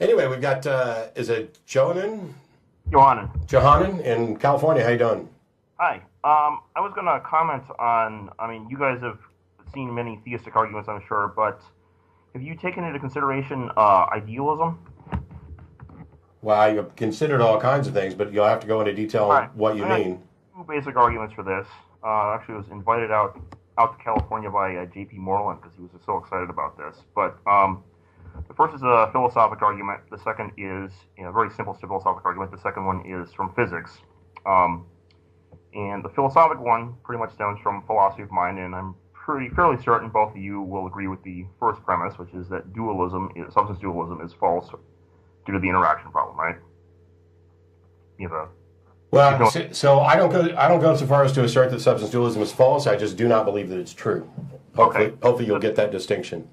Anyway, we've got, is it Johanan? Johanan. Johanan in California. How you doing? Hi. I was going to comment on, you guys have seen many theistic arguments, I'm sure, but have you taken into consideration idealism? Well, I've considered all kinds of things, but you'll have to go into detail on what you mean. Two basic arguments for this. Actually, I was invited out to California by J.P. Moreland because he was so excited about this. But the first is a philosophic argument. The second is a very simple philosophic argument. The second one is from physics. And the philosophic one pretty much stems from philosophy of mind, and I'm fairly certain both of you will agree with the first premise, which is that substance dualism is false due to the interaction problem, right? So I don't go so far as to assert that substance dualism is false. I just do not believe that it's true. Hopefully you'll get that distinction.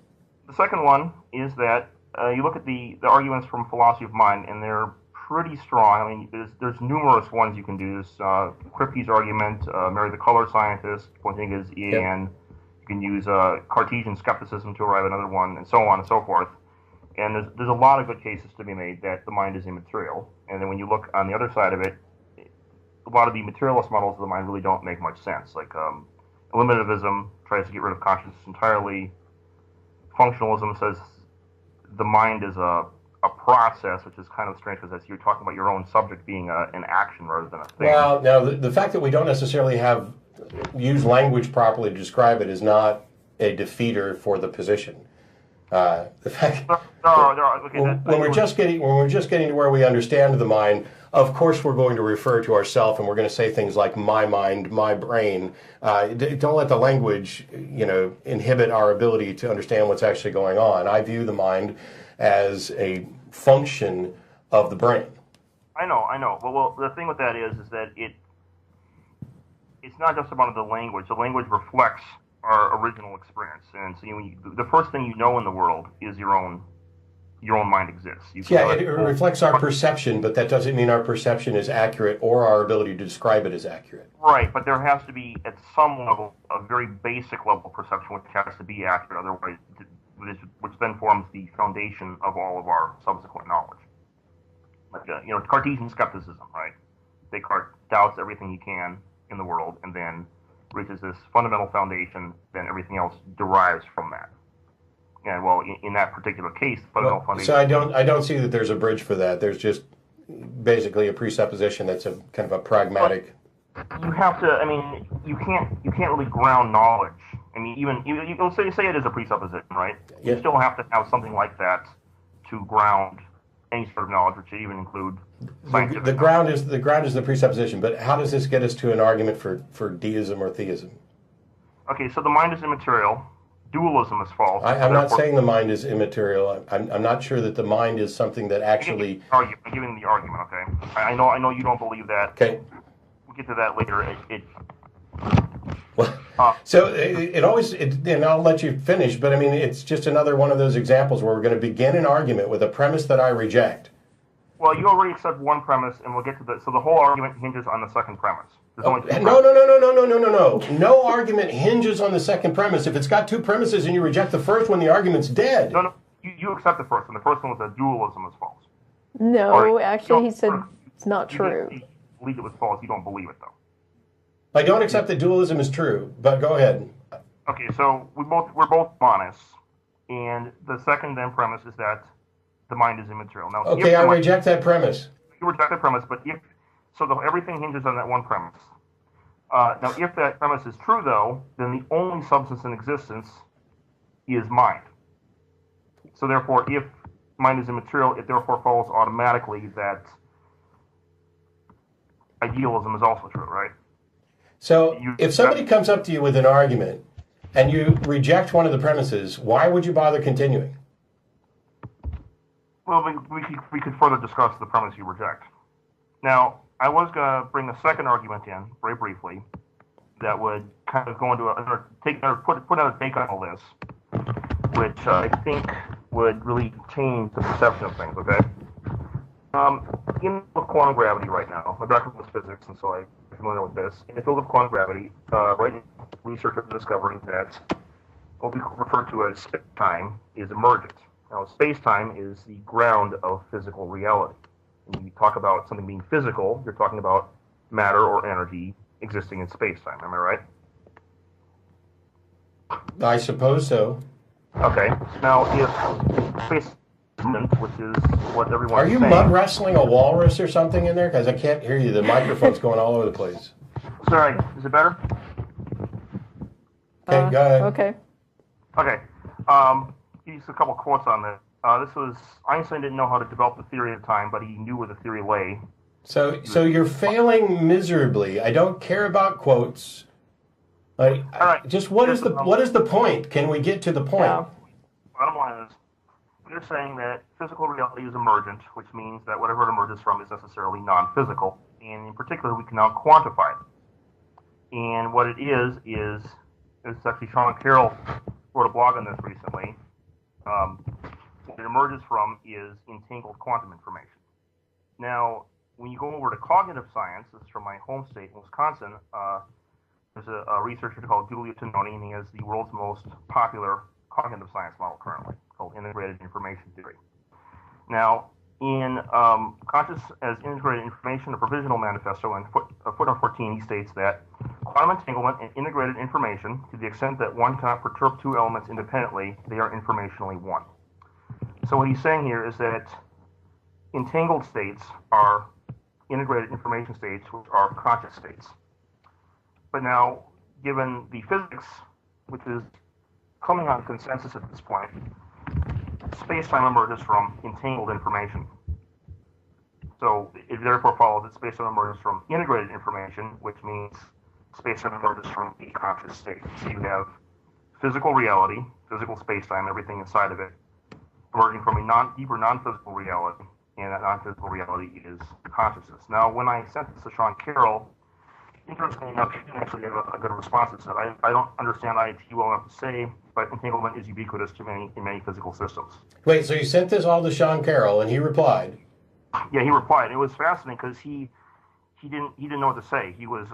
The second one is that you look at the arguments from philosophy of mind, and they're pretty strong. There's numerous ones you can do. This Kripke's argument, Mary the color scientist, point thing is, and you can use Cartesian skepticism to arrive at another one, and so on and so forth. And there's a lot of good cases to be made that the mind is immaterial. And then when you look on the other side of it, a lot of the materialist models of the mind really don't make much sense. Like eliminativism tries to get rid of consciousness entirely. Functionalism says the mind is a process, which is kind of strange because you're talking about your own subject being an action rather than a thing. Well, now the fact that we don't necessarily use language properly to describe it is not a defeater for the position. The fact when we're just getting to where we understand the mind, of course we're going to refer to ourself and we're going to say things like my mind, my brain. Don't let the language, inhibit our ability to understand what's actually going on. I view the mind as a function of the brain. I know. Well, the thing with that is that it's not just about the language. The language reflects our original experience, and so the first thing you know in the world is your own mind exists. It reflects our perception, but that doesn't mean our perception is accurate or our ability to describe it is accurate. Right, but there has to be, at some level, a very basic level of perception which has to be accurate, otherwise, which then forms the foundation of all of our subsequent knowledge. Like, Cartesian skepticism, right? Descartes doubts everything he can in the world, and then reaches this fundamental foundation, then everything else derives from that. And well, in that particular case, fundamental foundation. So I don't see that there's a bridge for that. There's just basically a presupposition that's a kind of a pragmatic. You have to. You can't really ground knowledge. Even you'll say it is a presupposition, right? Yeah. You still have to have something like that to ground any sort of knowledge, which should even include scientific. The ground is the presupposition. But how does this get us to an argument for deism or theism? Okay, so the mind is immaterial. Dualism is false. I'm not saying the mind is immaterial. I'm not sure that the mind is something that actually. I'm giving the argument. Okay, I know you don't believe that. Okay, we'll get to that later. So and I'll let you finish, but it's just another one of those examples where we're going to begin an argument with a premise that I reject. Well, you already accept one premise, and we'll get to that. So the whole argument hinges on the second premise. No. No argument hinges on the second premise. If it's got two premises and you reject the first one, the argument's dead. No. You accept the first one. The first one was that dualism is false. No, actually, he said it's not true. You believe it was false. You don't believe it, though. I don't accept that dualism is true, but go ahead. Okay, so we're both honest, and the second then premise is that the mind is immaterial. Now, okay, I reject that premise. You reject that premise, but everything hinges on that one premise. Now, if that premise is true, though, then the only substance in existence is mind. So therefore, if mind is immaterial, it therefore follows automatically that idealism is also true, right? So if somebody comes up to you with an argument and you reject one of the premises, why would you bother continuing? Well, we could further discuss the premise you reject. Now, I was going to bring a second argument in, very briefly, that would kind of go into put another take on all this, which I think would really change the perception of things, okay? In quantum gravity right now, my background was physics, and so I'm familiar with this. In the field of quantum gravity, right now, researchers are discovering that what we refer to as time is emergent. Now, space-time is the ground of physical reality. When you talk about something being physical, you're talking about matter or energy existing in space-time. Am I right? I suppose so. Okay. Now, if space, which is what everyone's Are you saying, mud wrestling a walrus or something in there? Because I can't hear you. The microphone's going all over the place. Sorry, is it better? Okay, go ahead. Okay. Okay. Just a couple quotes on this. This was Einstein didn't know how to develop the theory at the time, but he knew where the theory lay. So you're failing miserably. I don't care about quotes. Like, all right. Just what is the point? Can we get to the point? Yeah. Bottom line is, we're saying that physical reality is emergent, which means that whatever it emerges from is necessarily non-physical, and in particular, we can now quantify it. And what it is it's actually Sean Carroll wrote a blog on this recently. What it emerges from is entangled quantum information. Now, when you go over to cognitive science, this is from my home state, Wisconsin, there's a researcher called Joel Olsteen, and he has the world's most popular cognitive science model currently, called integrated information theory. Now, in Conscious as Integrated Information, a provisional manifesto, in footnote 14, he states that quantum entanglement and integrated information, to the extent that one cannot perturb two elements independently, they are informationally one. So what he's saying here is that entangled states are integrated information states, which are conscious states. But now, given the physics, which is coming on consensus at this point, space-time emerges from entangled information. So it therefore follows that space-time emerges from integrated information, which means space-time emerges from a conscious state. So you have physical reality, physical space-time, everything inside of it, emerging from a deeper non-physical reality, and that non-physical reality is consciousness. Now, when I sent this to Sean Carroll, interestingly enough, he didn't actually have a good response. It said, I don't understand IIT well enough to say, but entanglement is ubiquitous in many physical systems. Wait, so you sent this all to Sean Carroll, and he replied? Yeah, he replied. It was fascinating because he didn't know what to say. He was,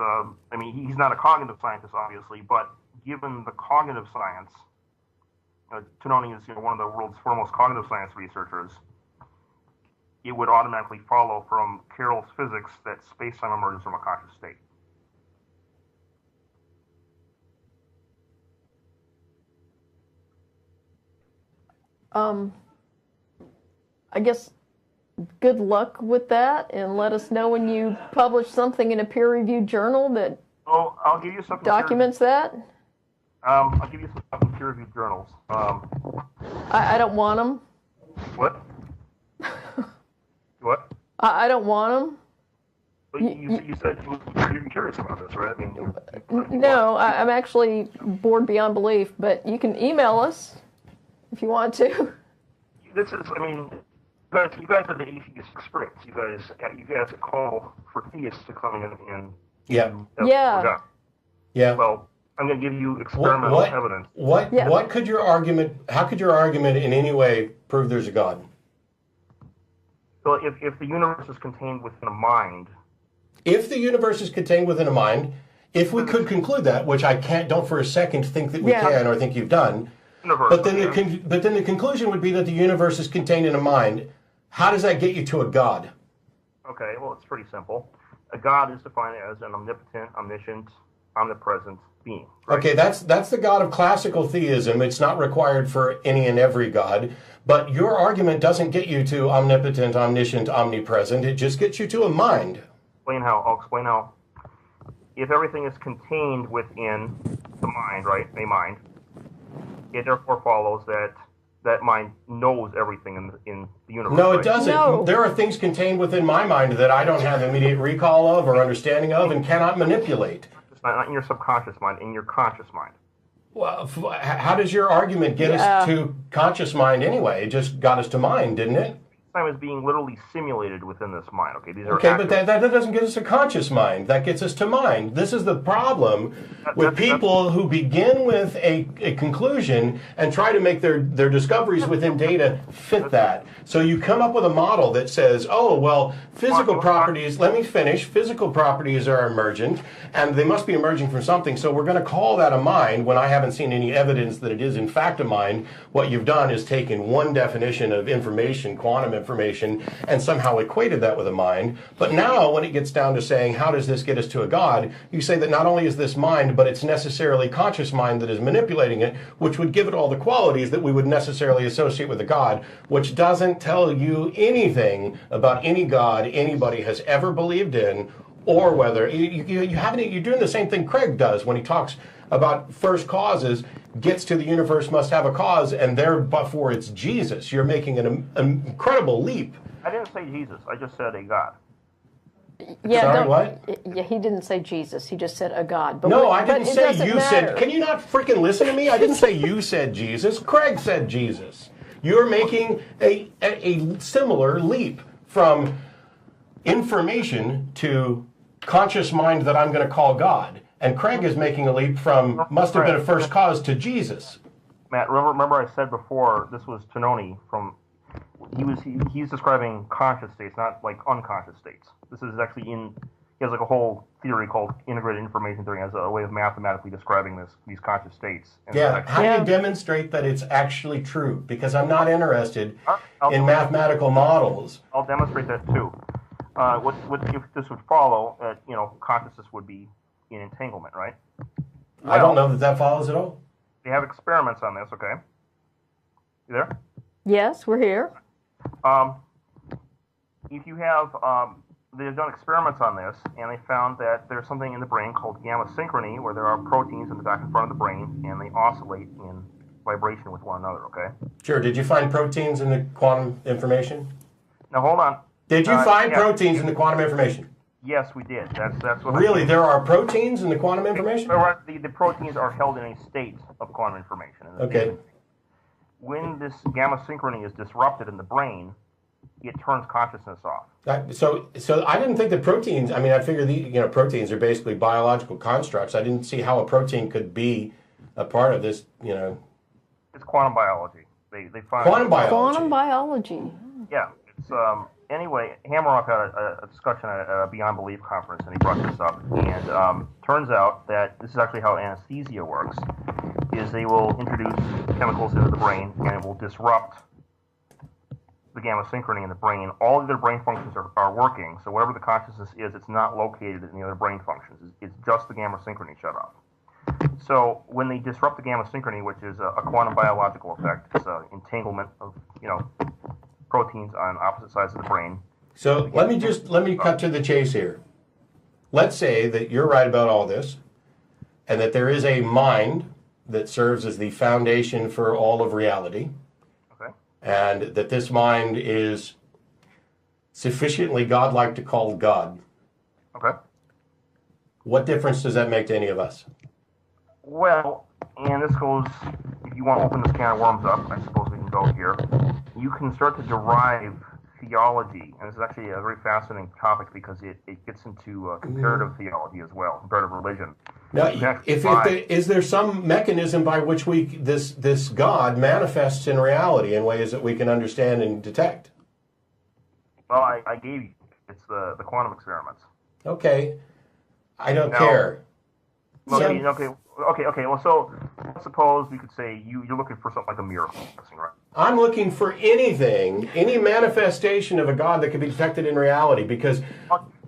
he's not a cognitive scientist, obviously, but given the cognitive science, Tononi is one of the world's foremost cognitive science researchers, it would automatically follow from Carroll's physics that space-time emerges from a conscious state. I guess good luck with that, and let us know when you publish something in a peer-reviewed journal that I'll give you some documents that. I'll give you some peer-reviewed journals. I don't want them. What? What? I don't want them. But you said you were curious about this, right? No, I'm actually bored beyond belief, but you can email us if you want to. This is, you guys are the Atheist Experience. You guys call for theists to come in and yeah. Well, I'm going to give you experimental evidence. What could your argument? How could your argument in any way prove there's a God? Well, if the universe is contained within a mind. If the universe is contained within a mind, if we could conclude that, which I don't for a second think that we can or think you've done, but then the conclusion would be that the universe is contained in a mind. How does that get you to a God? Okay, well, it's pretty simple. A God is defined as an omnipotent, omniscient, omnipresent being. Right? Okay, that's the God of classical theism. It's not required for any and every God. But your argument doesn't get you to omnipotent, omniscient, omnipresent. It just gets you to a mind. I'll explain how. If everything is contained within the mind, right, a mind, it therefore follows that that mind knows everything in the universe. No, it doesn't. No. There are things contained within my mind that I don't have immediate recall of or understanding of and cannot manipulate. Not in your subconscious mind, in your conscious mind. Well, how does your argument get us to conscious mind anyway? It just got us to mind, didn't it? Time is being literally simulated within this mind. Okay, these are but that doesn't get us to conscious mind. That gets us to mind. This is the problem with people who begin with a conclusion and try to make their discoveries within data fit that. So you come up with a model that says, oh, well, physical properties, let me finish, physical properties are emergent, and they must be emerging from something, so we're going to call that a mind when I haven't seen any evidence that it is in fact a mind. What you've done is taken one definition of information, quantum information, and somehow equated that with a mind. But now when it gets down to saying, how does this get us to a God, you say that not only is this mind, but it's necessarily conscious mind that is manipulating it, which would give it all the qualities that we would necessarily associate with a God, which doesn't tell you anything about any God anybody has ever believed in, or whether you're doing the same thing Craig does when he talks about first causes, gets to the universe must have a cause, and therefore it's Jesus. You're making an incredible leap. I didn't say Jesus. I just said a God. Yeah, Sorry, what? Yeah, he didn't say Jesus. He just said a God. But no, I didn't say you matter. said. Can you not freaking listen to me? I didn't say you said Jesus. Craig said Jesus. You're making a similar leap from information to conscious mind that I'm going to call God. And Craig is making a leap from must have been a first cause to Jesus. Matt, remember I said before, this was Tononi from, he's describing conscious states, not like unconscious states. This is actually he has like a whole theory called integrated information theory as a way of mathematically describing these conscious states. Yeah, how do you demonstrate that it's actually true? Because I'm not interested in mathematical models. I'll demonstrate that too. If this would follow, consciousness would be in entanglement, right? I don't know that follows at all. They have experiments on this, okay? You there? Yes, we're here. If you have, they've done experiments on this, and they found that there's something in the brain called gamma synchrony, where there are proteins in the back and front of the brain, and they oscillate in vibration with one another, okay? Sure. Did you find proteins in the quantum information? Now, hold on. Did you find proteins in the quantum information? Yes, we did. That's what. Really, there are proteins in the quantum information? The proteins are held in a state of quantum information. Okay. When this gamma synchrony is disrupted in the brain, it turns consciousness off. So I didn't think that proteins. I mean, I figure proteins are basically biological constructs. I didn't see how a protein could be a part of this. It's quantum biology. They find quantum biology. Quantum biology. Yeah. It's anyway. Hammeroff had a discussion at a Beyond Belief conference, and he brought this up. And turns out that this is actually how anesthesia works: is they will introduce chemicals into the brain, and it will disrupt the gamma synchrony in the brain. All of their brain functions are working. So whatever the consciousness is, it's not located in the other brain functions. It's just the gamma synchrony shut off. So when they disrupt the gamma synchrony, which is a quantum biological effect, it's an entanglement of proteins on opposite sides of the brain. So let me cut to the chase here. Let's say that you're right about all this, and that there is a mind that serves as the foundation for all of reality. Okay. And that this mind is sufficiently godlike to call God. Okay. What difference does that make to any of us? Well, and this goes, if you want to open this can of worms up, I suppose we can go here. You can start to derive theology, and this is actually a very fascinating topic because it gets into comparative theology as well, comparative religion. Now, is there some mechanism by which this God manifests in reality in ways that we can understand and detect? Well, I gave you. It's the quantum experiments. Okay. I don't care. Okay. Well, so let's suppose we could say you're looking for something like a miracle, right? I'm looking for any manifestation of a God that can be detected in reality, because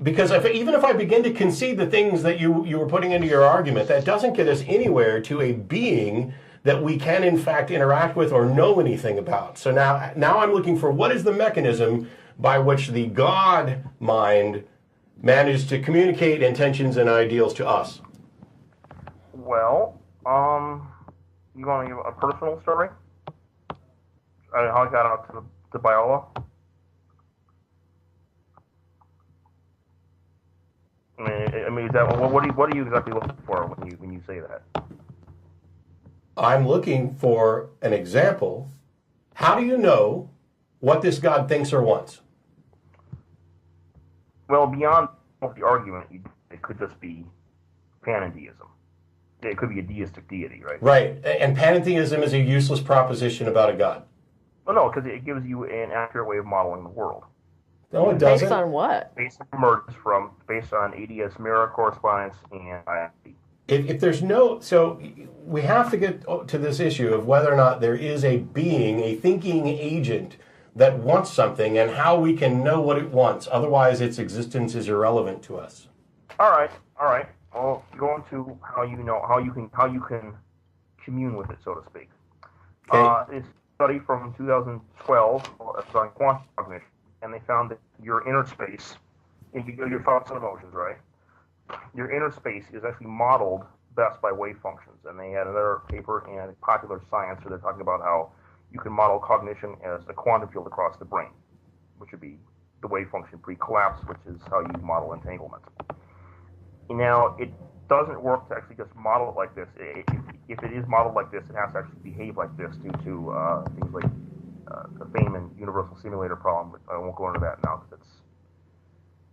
even if I begin to concede the things that you were putting into your argument, that doesn't get us anywhere to a being that we can in fact interact with or know anything about. So now I'm looking for what is the mechanism by which the God mind managed to communicate intentions and ideals to us. Well, you want to give a personal story? How I got out to Biola? I mean, is that what are you exactly looking for when you say that? I'm looking for an example. How do you know what this God thinks or wants? Well, beyond the argument, it could just be panentheism. It could be a deistic deity, right? Right. And panentheism is a useless proposition about a God. Well, no, because it gives you an accurate way of modeling the world. No, it doesn't. Based on what? Based on ADS mirror correspondence and IID. If there's no, so we have to get to this issue of whether or not there is a being, a thinking agent that wants something, and how we can know what it wants. Otherwise, its existence is irrelevant to us. All right. Well, going to how you can commune with it, so to speak. Okay. It's a study from 2012 on quantum cognition, and they found that your inner space, if you do your thoughts and emotions, right? Your inner space is actually modeled best by wave functions. And they had another paper in Popular Science where they're talking about how you can model cognition as a quantum field across the brain, which would be the wave function pre-collapse, which is how you model entanglement. Now, it doesn't work to actually just model it like this. If it is modeled like this, it has to actually behave like this due to things like the Feynman universal simulator problem. But I won't go into that now because it's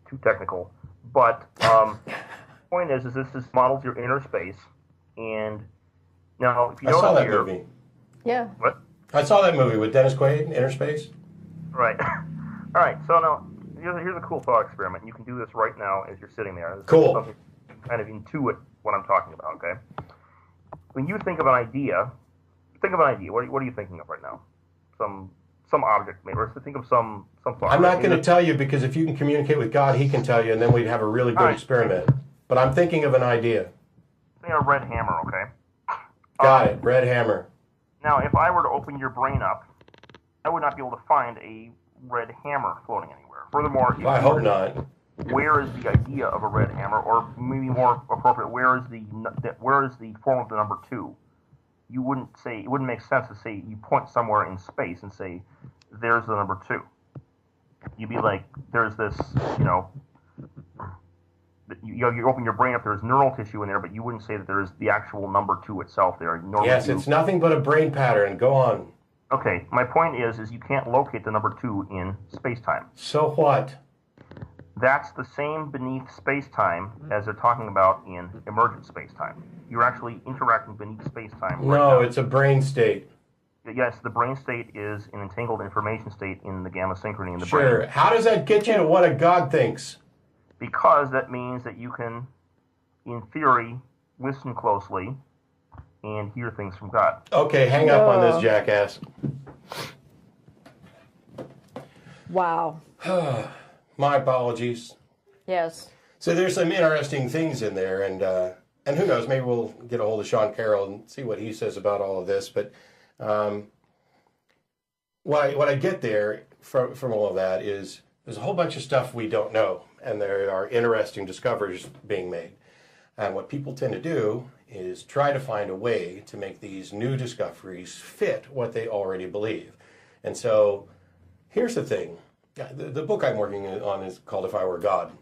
too technical. But the point is this models your inner space. And now, if you I saw that movie. Yeah. What? I saw that movie with Dennis Quaid, Inner Space. Right. All right. So now, here's a cool thought experiment. You can do this right now as you're sitting there. Cool. Something kind of intuit what I'm talking about. Okay. When you think of an idea, What are you thinking of right now? Some object, maybe. Or think of some thought. I'm not going to tell you, because if you can communicate with God, He can tell you, and then we'd have a really good experiment. But I'm thinking of an idea. Think of a red hammer. Okay. Got it. Red hammer. Now, if I were to open your brain up, I would not be able to find a red hammer floating anywhere. Furthermore, I hope not. Where is the idea of a red hammer, or maybe more appropriate, where is the form of the number 2? It wouldn't make sense to say you point somewhere in space and say, there's the number 2. You'd be like, there's this, you open your brain up, there's neural tissue in there, but you wouldn't say that there's the actual number 2 itself there. Yes, it's nothing but a brain pattern. Go on. Okay, my point is you can't locate the number 2 in space-time. So what? That's the same beneath space-time as they're talking about in emergent space-time. You're actually interacting beneath space-time. No, it's a brain state. Yes, the brain state is an entangled information state in the gamma synchrony in the brain. Sure. How does that get you to what a God thinks? Because that means that you can, in theory, listen closely and hear things from God. Okay, hang up on this jackass. Wow. My apologies. Yes. So there's some interesting things in there, and who knows, maybe we'll get a hold of Sean Carroll and see what he says about all of this. But what I get there from all of that is there's a whole bunch of stuff we don't know, and there are interesting discoveries being made. And what people tend to do is try to find a way to make these new discoveries fit what they already believe. And so here's the thing. The book I'm working on is called If I Were God.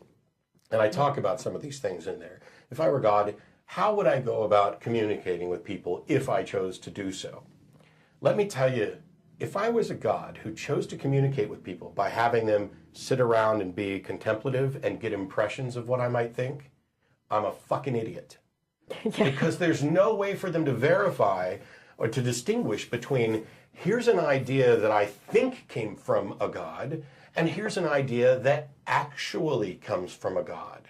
And I talk about some of these things in there. If I were God, how would I go about communicating with people if I chose to do so? Let me tell you, if I was a God who chose to communicate with people by having them sit around and be contemplative and get impressions of what I might think, I'm a fucking idiot. Because there's no way for them to verify or to distinguish between here's an idea that I think came from a God and here's an idea that actually comes from a God.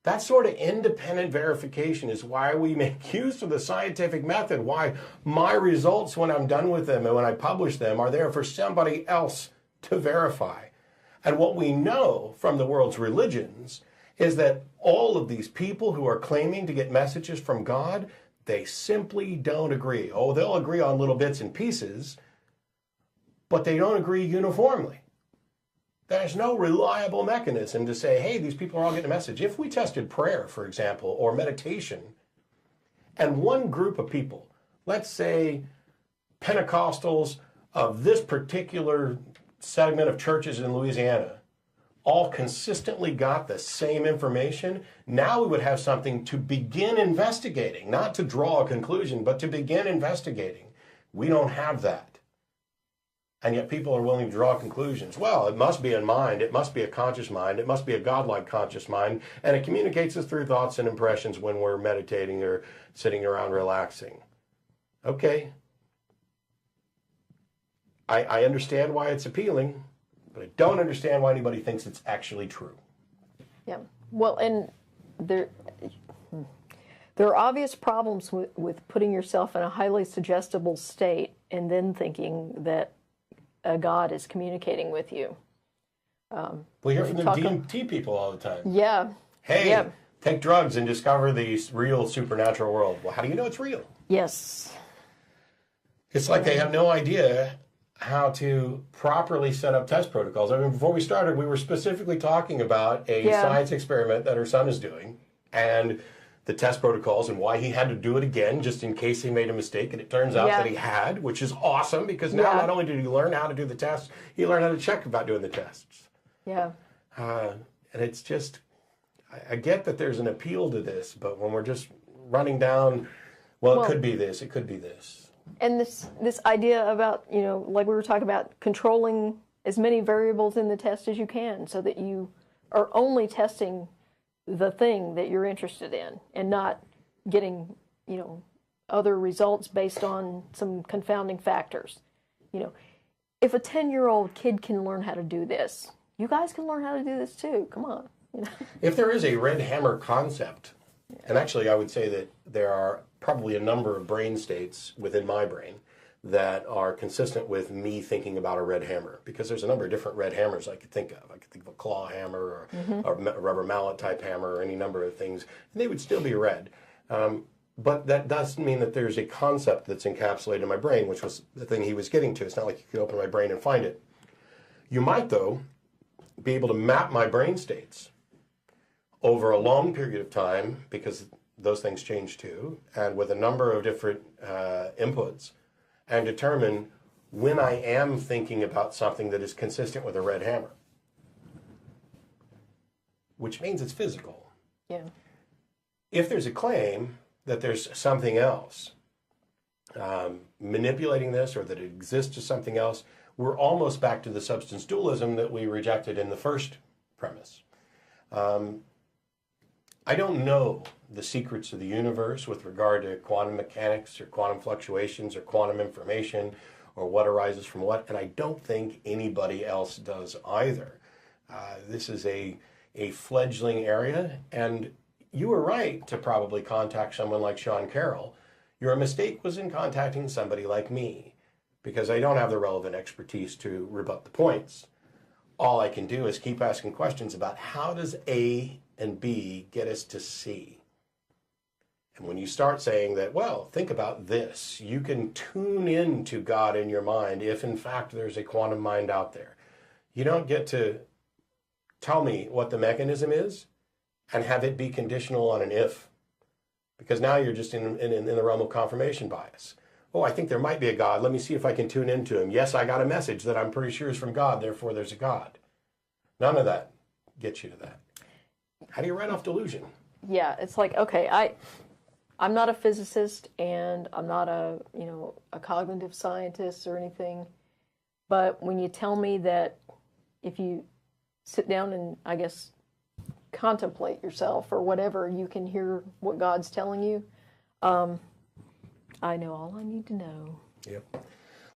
That sort of independent verification is why we make use of the scientific method, why my results when I'm done with them and when I publish them are there for somebody else to verify. And what we know from the world's religions is that all of these people who are claiming to get messages from God, they simply don't agree. Oh, they'll agree on little bits and pieces, but they don't agree uniformly. There's no reliable mechanism to say, hey, these people are all getting a message. If we tested prayer, for example, or meditation, and one group of people, let's say Pentecostals of this particular segment of churches in Louisiana, all consistently got the same information, now we would have something to begin investigating, not to draw a conclusion, but to begin investigating. We don't have that. And yet people are willing to draw conclusions. Well, it must be a mind, it must be a conscious mind, it must be a godlike conscious mind, and it communicates us through thoughts and impressions when we're meditating or sitting around relaxing. Okay. I understand why it's appealing, but I don't understand why anybody thinks it's actually true. Yeah. Well, and there are obvious problems with putting yourself in a highly suggestible state and then thinking that a God is communicating with you. We hear from the DMT people all the time. Yeah. Hey, yeah. Take drugs and discover the real supernatural world. Well, how do you know it's real? Yes. It's like they have no idea how to properly set up test protocols. I mean, before we started, we were specifically talking about a science experiment that her son is doing, and the test protocols and why he had to do it again just in case he made a mistake. And it turns out that he had, which is awesome, because now not only did he learn how to do the tests, he learned how to check about doing the tests. Yeah. And it's just, I get that there's an appeal to this, but when we're just running down, well, it could be this, it could be this. And this idea about, like we were talking about, controlling as many variables in the test as you can so that you are only testing the thing that you're interested in and not getting, other results based on some confounding factors. If a 10-year-old kid can learn how to do this, you guys can learn how to do this too. Come on. If there is a red hammer concept, and actually I would say that there are probably a number of brain states within my brain that are consistent with me thinking about a red hammer, because there's a number of different red hammers I could think of. I could think of a claw hammer or a rubber mallet type hammer or any number of things, and they would still be red. But that doesn't mean that there's a concept that's encapsulated in my brain, which was the thing he was getting to. It's not like you could open my brain and find it. You might, though, be able to map my brain states over a long period of time, because those things change too, and with a number of different inputs, and determine when I am thinking about something that is consistent with a red hammer, which means it's physical. Yeah. If there's a claim that there's something else manipulating this, or that it exists as something else, we're almost back to the substance dualism that we rejected in the first premise. I don't know the secrets of the universe with regard to quantum mechanics or quantum fluctuations or quantum information or what arises from what, and I don't think anybody else does either. This is a fledgling area, and you were right to probably contact someone like Sean Carroll. Your mistake was in contacting somebody like me, because I don't have the relevant expertise to rebut the points. All I can do is keep asking questions about how does A and B get us to C. And when you start saying that, well, think about this, you can tune into God in your mind if in fact there's a quantum mind out there. You don't get to tell me what the mechanism is and have it be conditional on an if, because now you're just in the realm of confirmation bias. Oh, I think there might be a God. Let me see if I can tune into him. Yes, I got a message that I'm pretty sure is from God, therefore there's a God. None of that gets you to that. How do you write off delusion? Yeah, it's like, okay, I'm not a physicist and I'm not a cognitive scientist or anything, but when you tell me that if you sit down and, I guess, contemplate yourself or whatever, you can hear what God's telling you, I know all I need to know. Yep.